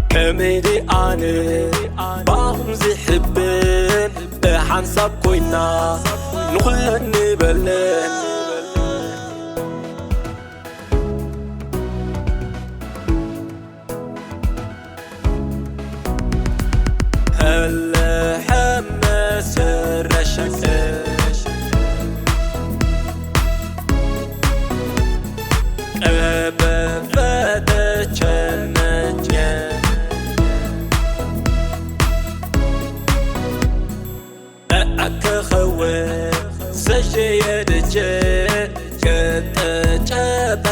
كميدي أنا باهم زحبن بحنسب كوينا نخلن نبلن هلا حمس الرشاق أكخوي سجيد جي كتجاب